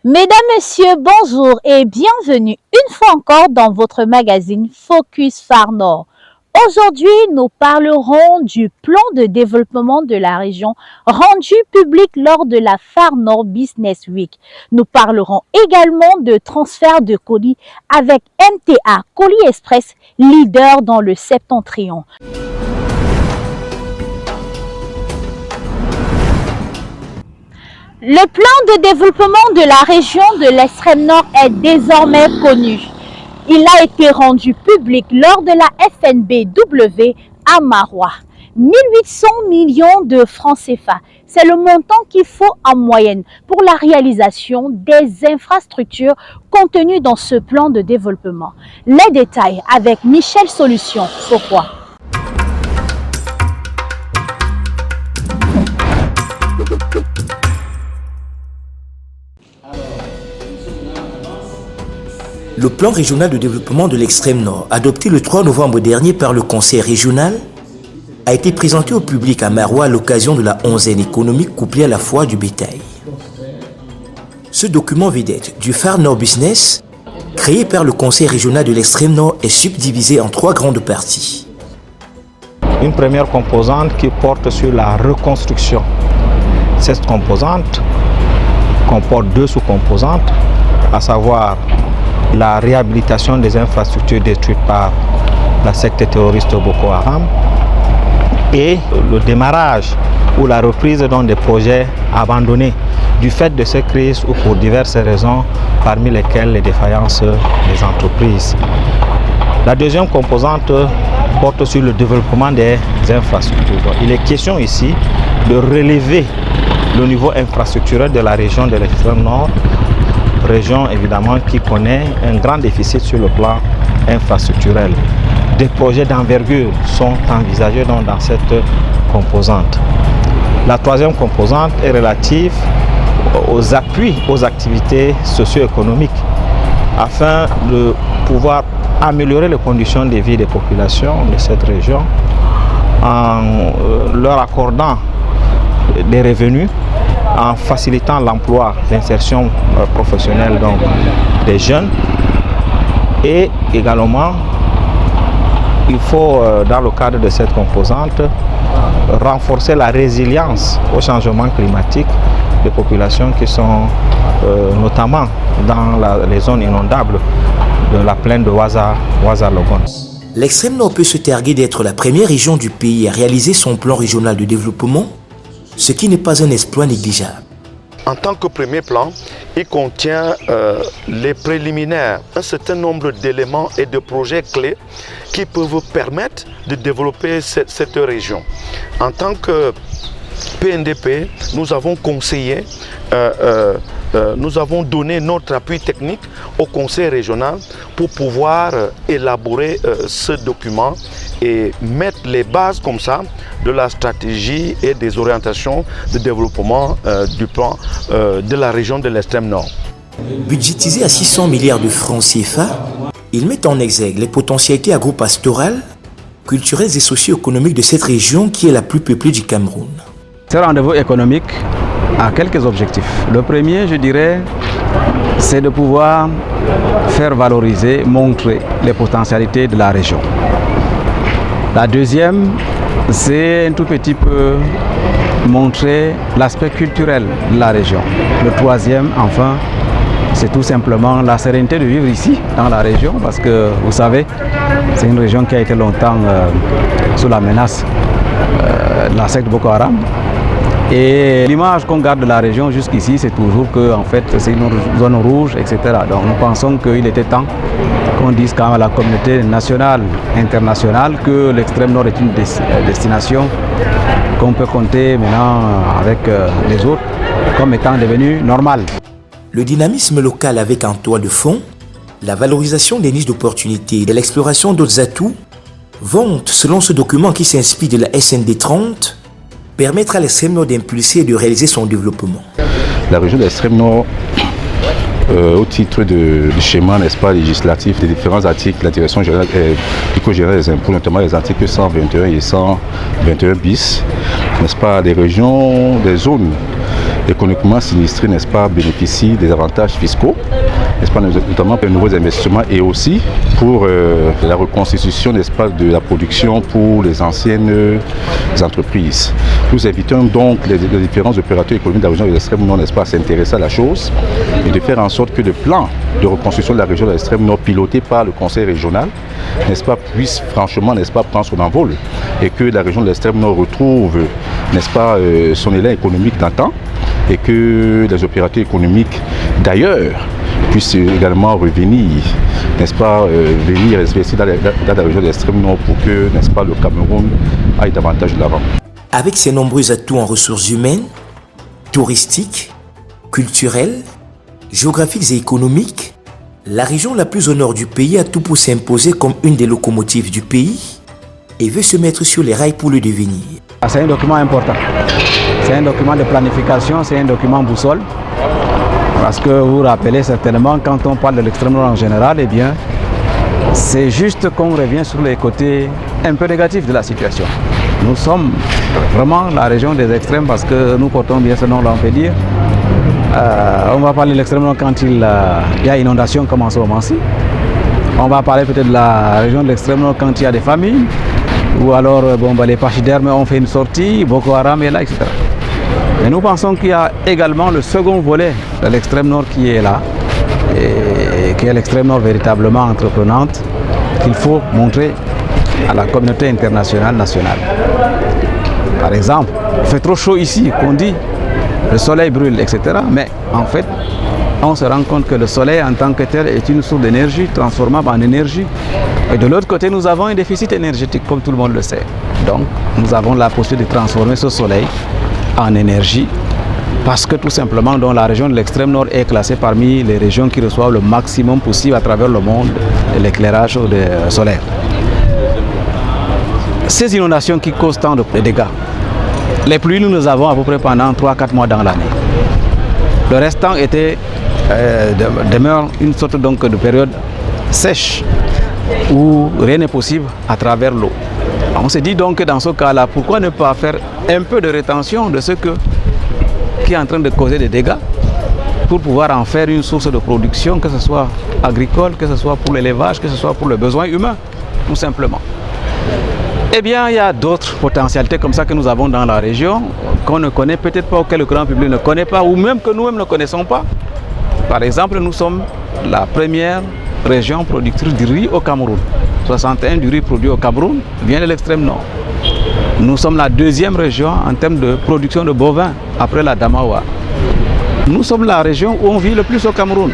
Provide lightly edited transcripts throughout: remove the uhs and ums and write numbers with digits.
Mesdames, Messieurs, bonjour et bienvenue une fois encore dans votre magazine Focus Phare Nord. Aujourd'hui, nous parlerons du plan de développement de la région rendu public lors de la Phare Nord Business Week. Nous parlerons également de transfert de colis avec MTA Colis Express, leader dans le septentrion. Le plan de développement de la région de l'extrême nord est désormais connu. Il a été rendu public lors de la FNBW à Maroua. 1800 millions de francs CFA, c'est le montant qu'il faut en moyenne pour la réalisation des infrastructures contenues dans ce plan de développement. Les détails avec Michel Solution, Fauquois. Le plan régional de développement de l'extrême nord, adopté le 3 novembre dernier par le conseil régional, a été présenté au public à Maroua à l'occasion de la 11e économique couplée à la foire du bétail. Ce document vedette du Phare Nord Business, créé par le conseil régional de l'extrême nord, est subdivisé en 3 grandes parties. Une première composante qui porte sur la reconstruction. Cette composante comporte 2 sous-composantes, à savoir la réhabilitation des infrastructures détruites par la secte terroriste Boko Haram et le démarrage ou la reprise des projets abandonnés du fait de ces crises ou pour diverses raisons, parmi lesquelles les défaillances des entreprises. La deuxième composante porte sur le développement des infrastructures. Il est question ici de relever le niveau infrastructurel de la région de l'extrême nord, région évidemment qui connaît un grand déficit sur le plan infrastructurel. Des projets d'envergure sont envisagés dans cette composante. La troisième composante est relative aux appuis aux activités socio-économiques afin de pouvoir améliorer les conditions de vie des populations de cette région en leur accordant des revenus, en facilitant l'emploi, l'insertion professionnelle donc, des jeunes. Et également, il faut, dans le cadre de cette composante, renforcer la résilience au changement climatique des populations qui sont notamment dans les zones inondables de la plaine de Ouaza-Logon. L'extrême nord peut se targuer d'être la première région du pays à réaliser son plan régional de développement, ce qui n'est pas un exploit négligeable. En tant que premier plan, il contient les préliminaires, un certain nombre d'éléments et de projets clés qui peuvent permettre de développer cette région. En tant que PNDP, nous avons conseillé, nous avons donné notre appui technique au conseil régional pour pouvoir élaborer ce document et mettre les bases comme ça de la stratégie et des orientations de développement du plan de la région de l'extrême nord. Budgétisé à 600 milliards de francs CFA, il met en exergue les potentialités agro-pastorales, culturelles et socio-économiques de cette région qui est la plus peuplée du Cameroun. Ce rendez-vous économique a quelques objectifs. Le premier, je dirais, c'est de pouvoir faire valoriser, montrer les potentialités de la région. La deuxième, c'est un tout petit peu montrer l'aspect culturel de la région. Le troisième, enfin, c'est tout simplement la sérénité de vivre ici, dans la région, parce que, vous savez, c'est une région qui a été longtemps sous la menace de la secte Boko Haram. Et l'image qu'on garde de la région jusqu'ici, c'est toujours que en fait, c'est une zone rouge, etc. Donc nous pensons qu'il était temps qu'on dise quand même à la communauté nationale, internationale, que l'extrême nord est une destination qu'on peut compter maintenant avec les autres comme étant devenue normale. Le dynamisme local avec en toile de fond, la valorisation des niches d'opportunités et l'exploration d'autres atouts vont, selon ce document qui s'inspire de la SND 30, permettre à l'extrême nord d'impulser et de réaliser son développement. La région de l'extrême nord, au titre du schéma, n'est-ce pas, législatif des différents articles de la direction générale du Code général des impôts, notamment les articles 121 et 121 bis, n'est-ce pas, des régions, des zones économiquement sinistrées, n'est-ce pas, bénéficient des avantages fiscaux, n'est-ce pas, notamment pour les nouveaux investissements et aussi pour la reconstitution, n'est-ce pas, de la production pour les anciennes entreprises. Nous invitons donc les différents opérateurs économiques de la région de l'extrême nord, n'est-ce pas, à s'intéresser à la chose et de faire en sorte que le plan de reconstruction de la région de l'extrême nord piloté par le conseil régional, n'est-ce pas, puisse franchement, n'est-ce pas, prendre son envol et que la région de l'extrême nord retrouve, n'est-ce pas, son élan économique d'antan et que les opérateurs économiques d'ailleurs puissent également revenir, n'est-ce pas, venir investir dans la région de l'extrême nord pour que, n'est-ce pas, le Cameroun aille davantage de l'avant. Avec ses nombreux atouts en ressources humaines, touristiques, culturelles, géographiques et économiques, la région la plus au nord du pays a tout pour s'imposer comme une des locomotives du pays et veut se mettre sur les rails pour le devenir. C'est un document important. C'est un document de planification, c'est un document boussole. Parce que vous vous rappelez certainement, quand on parle de l'extrême nord en général, eh bien, c'est juste qu'on revient sur les côtés un peu négatifs de la situation. Nous sommes vraiment la région des extrêmes parce que nous portons bien ce nom-là, on peut dire. On va parler de l'extrême nord quand il y a inondation comme en ce moment-ci. On va parler peut-être de la région de l'extrême nord quand il y a des familles. Ou alors les pachydermes ont fait une sortie, Boko Haram est là, etc. Mais nous pensons qu'il y a également le second volet de l'extrême nord qui est là, et qui est l'extrême nord véritablement entreprenante, qu'il faut montrer à la communauté internationale, nationale. Par exemple, il fait trop chaud ici, qu'on dit, le soleil brûle, etc. Mais en fait, on se rend compte que le soleil en tant que tel est une source d'énergie transformable en énergie. Et de l'autre côté, nous avons un déficit énergétique, comme tout le monde le sait. Donc, nous avons la possibilité de transformer ce soleil en énergie parce que tout simplement, donc, la région de l'extrême nord est classée parmi les régions qui reçoivent le maximum possible à travers le monde de l'éclairage solaire. Ces inondations qui causent tant de dégâts, les pluies, nous avons à peu près pendant 3-4 mois dans l'année. Le restant demeure une sorte donc de période sèche où rien n'est possible à travers l'eau. On se dit donc que dans ce cas-là, pourquoi ne pas faire un peu de rétention de ce qui est en train de causer des dégâts pour pouvoir en faire une source de production, que ce soit agricole, que ce soit pour l'élevage, que ce soit pour le besoin humain, tout simplement. Eh bien, il y a d'autres potentialités comme ça que nous avons dans la région, qu'on ne connaît peut-être pas, auquel le grand public ne connaît pas, ou même que nous-mêmes ne connaissons pas. Par exemple, nous sommes la première région productrice du riz au Cameroun. 61 du riz produit au Cameroun vient de l'extrême nord. Nous sommes la deuxième région en termes de production de bovins, après la Damawa. Nous sommes la région où on vit le plus au Cameroun.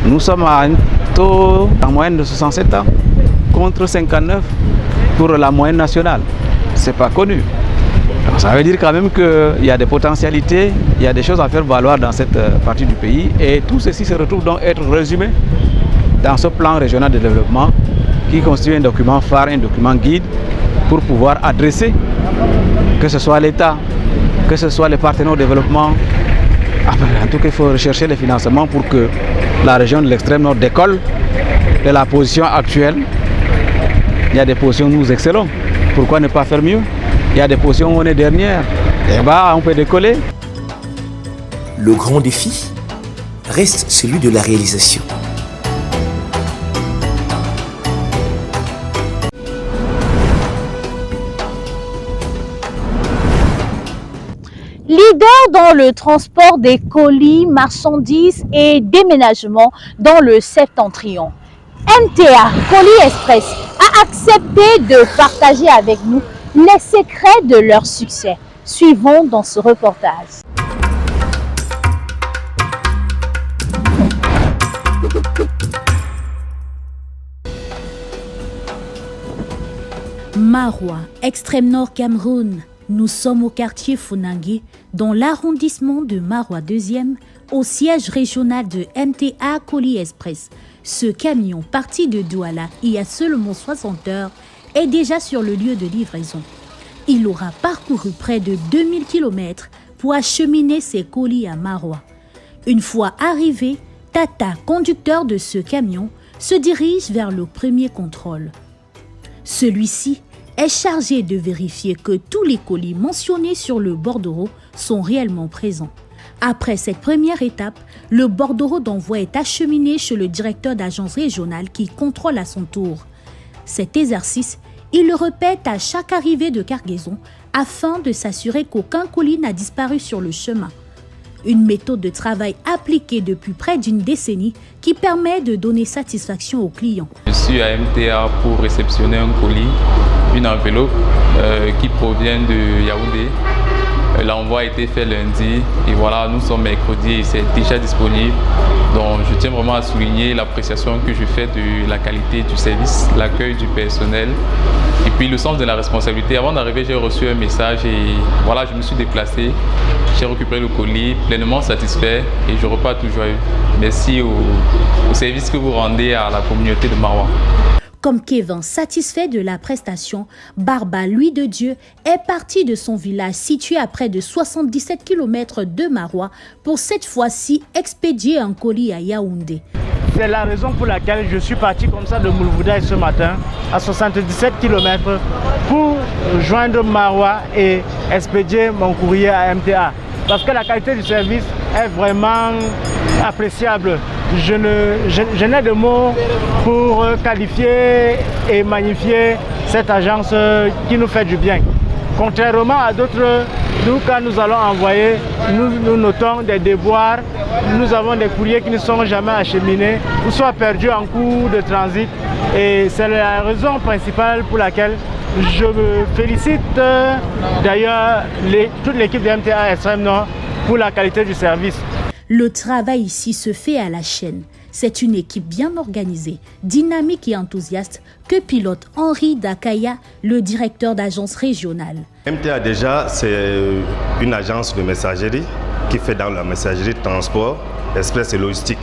Nous sommes à un taux en moyenne de 67 ans, contre 59 pour la moyenne nationale. Ce n'est pas connu. Donc, ça veut dire quand même qu'il y a des potentialités, il y a des choses à faire valoir dans cette partie du pays et tout ceci se retrouve donc être résumé dans ce plan régional de développement qui constitue un document phare, un document guide pour pouvoir adresser, que ce soit l'État, que ce soit les partenaires au développement. En tout cas, il faut rechercher les financements pour que la région de l'extrême nord décolle de la position actuelle. Il y a des positions où nous excellons. Pourquoi ne pas faire mieux? Il y a des positions où on est dernière. Et on peut décoller. Le grand défi reste celui de la réalisation. Leader dans le transport des colis, marchandises et déménagement dans le Septentrion, MTA Colis Express a accepté de partager avec nous les secrets de leur succès. Suivons dans ce reportage. Maroua, extrême nord Cameroun. Nous sommes au quartier Funangue, dans l'arrondissement de Maroua 2e, au siège régional de MTA Colis Express. Ce camion, parti de Douala il y a seulement 60 heures, est déjà sur le lieu de livraison. Il aura parcouru près de 2000 km pour acheminer ses colis à Maroua. Une fois arrivé, Tata, conducteur de ce camion, se dirige vers le premier contrôle. Celui-ci est chargé de vérifier que tous les colis mentionnés sur le bordereau sont réellement présents. Après cette première étape, le bordereau d'envoi est acheminé chez le directeur d'agence régionale qui contrôle à son tour. Cet exercice, il le répète à chaque arrivée de cargaison afin de s'assurer qu'aucun colis n'a disparu sur le chemin. Une méthode de travail appliquée depuis près d'une décennie qui permet de donner satisfaction aux clients. Je suis à MTA pour réceptionner un colis, une enveloppe qui provient de Yaoundé. L'envoi a été fait lundi et voilà, nous sommes mercredi et c'est déjà disponible. Donc je tiens vraiment à souligner l'appréciation que je fais de la qualité du service, l'accueil du personnel et puis le sens de la responsabilité. Avant d'arriver, j'ai reçu un message et voilà, je me suis déplacé. J'ai récupéré le colis, pleinement satisfait et je repars tout joyeux. Merci au service que vous rendez à la communauté de Maroua. Comme Kevin, satisfait de la prestation, Barba, lui de Dieu, est parti de son village situé à près de 77 km de Maroua pour cette fois-ci expédier un colis à Yaoundé. C'est la raison pour laquelle je suis parti comme ça de Moulvoudaï ce matin, à 77 km, pour joindre Maroua et expédier mon courrier à MTA. Parce que la qualité du service est vraiment appréciable. Je n'ai de mots pour qualifier et magnifier cette agence qui nous fait du bien. Contrairement à d'autres, nous quand nous allons envoyer, nous notons des déboires, nous avons des courriers qui ne sont jamais acheminés ou soit perdus en cours de transit. Et c'est la raison principale pour laquelle je me félicite d'ailleurs toute l'équipe de MTA Extrême Nord pour la qualité du service. Le travail ici se fait à la chaîne. C'est une équipe bien organisée, dynamique et enthousiaste que pilote Henri Dakaya, le directeur d'agence régionale. MTA déjà, c'est une agence de messagerie qui fait dans la messagerie transport, express et logistique.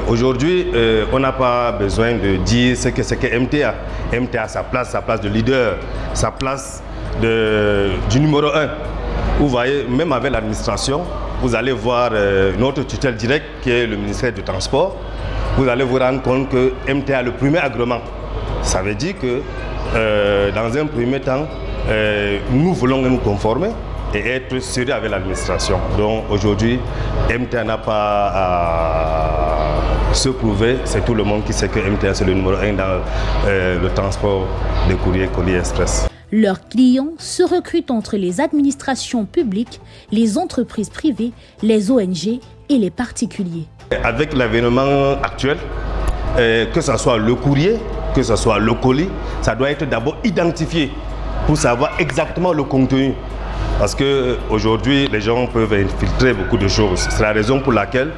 Aujourd'hui, on n'a pas besoin de dire ce que c'est que MTA. MTA a sa place de leader, sa place du numéro 1. Vous voyez, même avec l'administration, vous allez voir notre tutelle directe qui est le ministère du Transport. Vous allez vous rendre compte que MTA a le premier agrément. Ça veut dire que dans un premier temps, nous voulons nous conformer et être sérieux avec l'administration. Donc aujourd'hui, MTA n'a pas à se prouver. C'est tout le monde qui sait que MTA c'est le numéro 1 dans le transport des courriers colis express. Leurs clients se recrutent entre les administrations publiques, les entreprises privées, les ONG et les particuliers. Avec l'événement actuel, que ce soit le courrier, que ce soit le colis, ça doit être d'abord identifié pour savoir exactement le contenu. Parce qu'aujourd'hui, les gens peuvent infiltrer beaucoup de choses. C'est la raison pour laquelle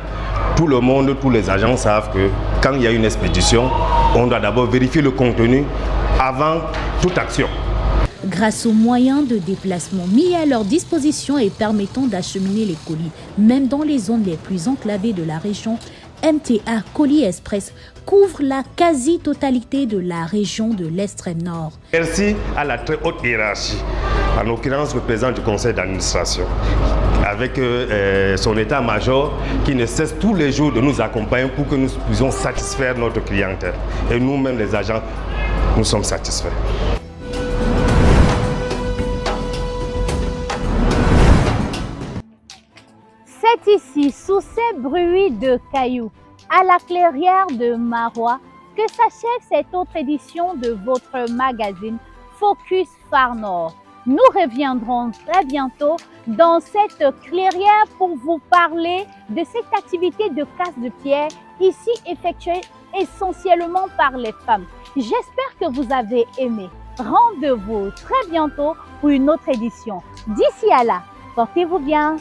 tout le monde, tous les agents savent que quand il y a une expédition, on doit d'abord vérifier le contenu avant toute action. Grâce aux moyens de déplacement mis à leur disposition et permettant d'acheminer les colis, même dans les zones les plus enclavées de la région, MTA Colis Express couvre la quasi-totalité de la région de l'extrême nord. Merci à la très haute hiérarchie, en l'occurrence le président du conseil d'administration, avec son état-major qui ne cesse tous les jours de nous accompagner pour que nous puissions satisfaire notre clientèle. Et nous-mêmes les agents, nous sommes satisfaits. C'est ici, sous ces bruits de cailloux, à la clairière de Maroua, que s'achève cette autre édition de votre magazine Focus Phare Nord. Nous reviendrons très bientôt dans cette clairière pour vous parler de cette activité de casse de pierre, ici effectuée essentiellement par les femmes. J'espère que vous avez aimé. Rendez-vous très bientôt pour une autre édition. D'ici à là, portez-vous bien.